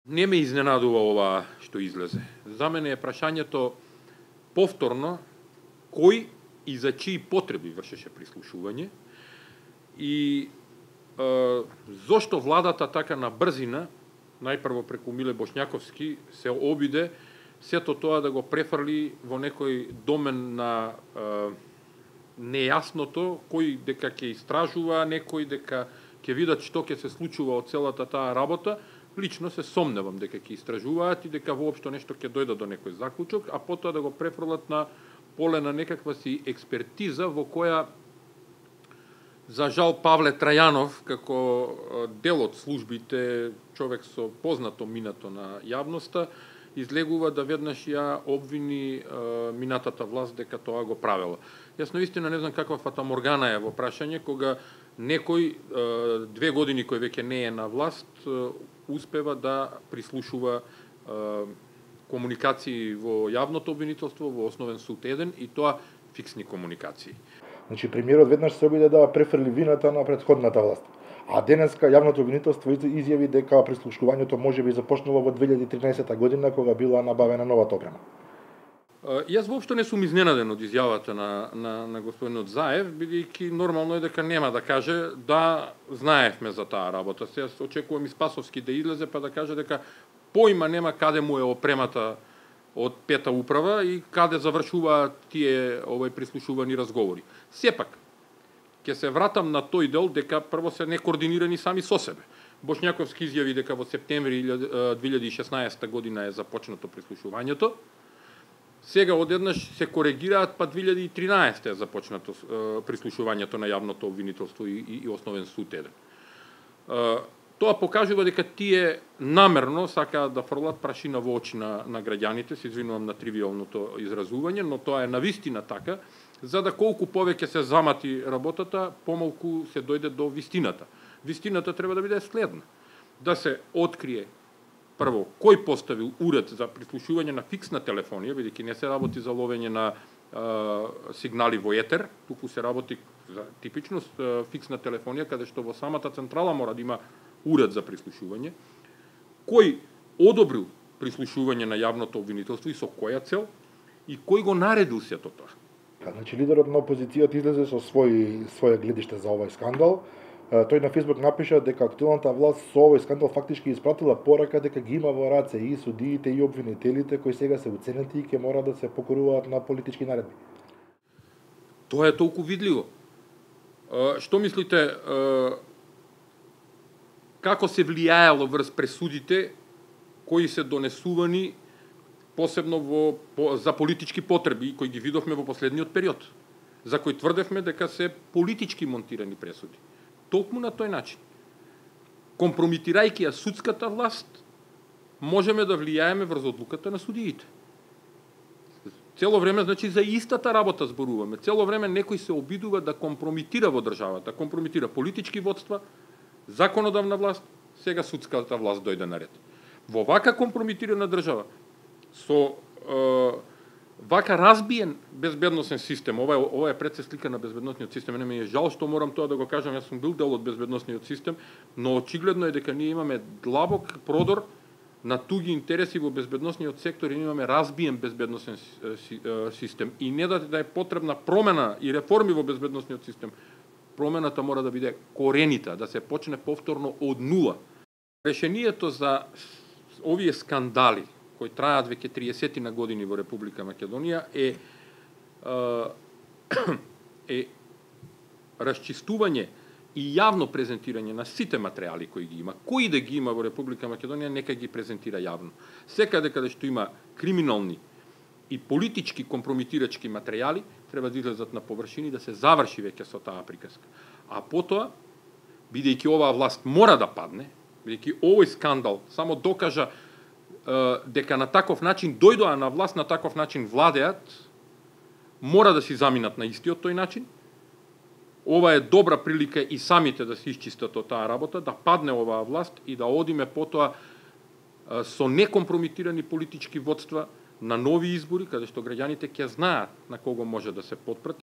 Не ме изненадува ова што излезе. За мене е прашањето повторно кој и за чии потреби вршеше прислушување и зошто владата така на брзина, најпрво преку Миле Бошњаковски, се обиде сето тоа да го префрли во некој домен на нејасното, кој дека ќе истражува, некој дека ќе видат што ќе се случува од целата таа работа. Лично се сомневам дека ќе истражуваат и дека воопшто нешто ќе дојде до некој заклучок, а потоа да го префрлат на поле на некаква си експертиза во која за жал Павле Трајанов, како дел од службите, човек со познато минато на јавноста, излегува да веднаш ја обвини минатата власт дека тоа го правела. Јас наистина не знам каква фатаморгана е во прашање кога некој 2 години кој веќе не е на власт успева да прислушува комуникации во јавното обвинителство во Основен суд 1 и тоа фиксни комуникации. Значи премиерот веднаш се обиде да префрли вината на претходната власт. А денеска јавното обвинителство изјави дека прислушувањето можеби започнало во 2013 година кога била набавена новата опрема. Јас воопшто не сум изненаден од изјавата на господинот Заев, бидејќи нормално е дека нема да каже да знаевме за таа работа. Се очекувам и Спасовски да излезе па да каже дека појма нема каде му е опремата од пета управа и каде завршуваат тие прислушувани разговори. Сепак, ќе се вратам на тој дел дека прво се некоординирани сами со себе. Бошњаковски изјави дека во септември 2016 година е започнато прислушувањето. Сега одеднаш се коригираат, па 2013 е започнато прислушувањето на јавното обвинителство и Основен суд 1. Тоа покажува дека тие намерно сакаат да фрлат прашина во очи на граѓаните, се извинувам на тривиалното изразување, но тоа е навистина така, за да колку повеќе се замати работата, помалку се дојде до вистината. Вистината треба да биде следна. Да се открие прво кој поставил уред за прислушување на фиксна телефонија, бидејќи не се работи за ловење на сигнали во етер, туку се работи за типично фиксна телефонија, каде што во самата централа мора да има уред за прислушување, кој одобрил прислушување на јавното обвинителство и со која цел, и кој го наредил сето тоа. Значи лидерот на опозицијата излезе со своје гледиште за овој скандал. Тој на Фейсбук напиша дека актуелната власт со овој скандал фактички испратила порака дека ги има во раце и судиите и обвинителите кои сега се уценети и ќе мора да се покоруваат на политички наредби. Тоа е толку видливо. Што мислите, како се влијаело врз пресудите кои се донесувани посебно за политички потреби кои ги видовме во последниот период, за кои тврдевме дека се политички монтирани пресуди. Толку на тој начин. Компрометирајќи ја судската власт, можеме да влијаеме врз одлуката на судиите. Цело време, значи, за истата работа зборуваме. Цело време некој се обидува да компрометира во државата, компрометира политички водства, законодавна власт, сега судската власт дојде наред. Во вака компрометирана држава, со вака разбиен безбедносен систем, ова е пред се слика на безбедносниот систем, не ми е жал што морам тоа да го кажам, јас сум бил дел од безбедносниот систем, но очигледно е дека ние имаме длабок продор на туги интереси во безбедносниот сектор и имаме разбиен безбедносен систем. И не да е потребна промена и реформи во безбедносниот систем, промената мора да биде коренита, да се почне повторно од нула. Решението за овие скандали кои траат веќе 30 на години во Република Македонија е расчистување и јавно презентирање на сите материјали кои ги има. Кој да ги има во Република Македонија, нека ги презентира јавно. Секаде каде што има криминални и политички компрометирачки материјали, треба да излезат на површини да се заврши веќе со таа приказка. А потоа, бидејќи оваа власт мора да падне, бидејќи овој скандал само докажа дека на таков начин дојдоа на власт, на таков начин владеат, мора да си заминат на истиот тој начин. Ова е добра прилика и самите да се исчистат од таа работа, да падне оваа власт и да одиме потоа со некомпрометирани политички водства на нови избори, каде што граѓаните ќе знаат на кого може да се потпрат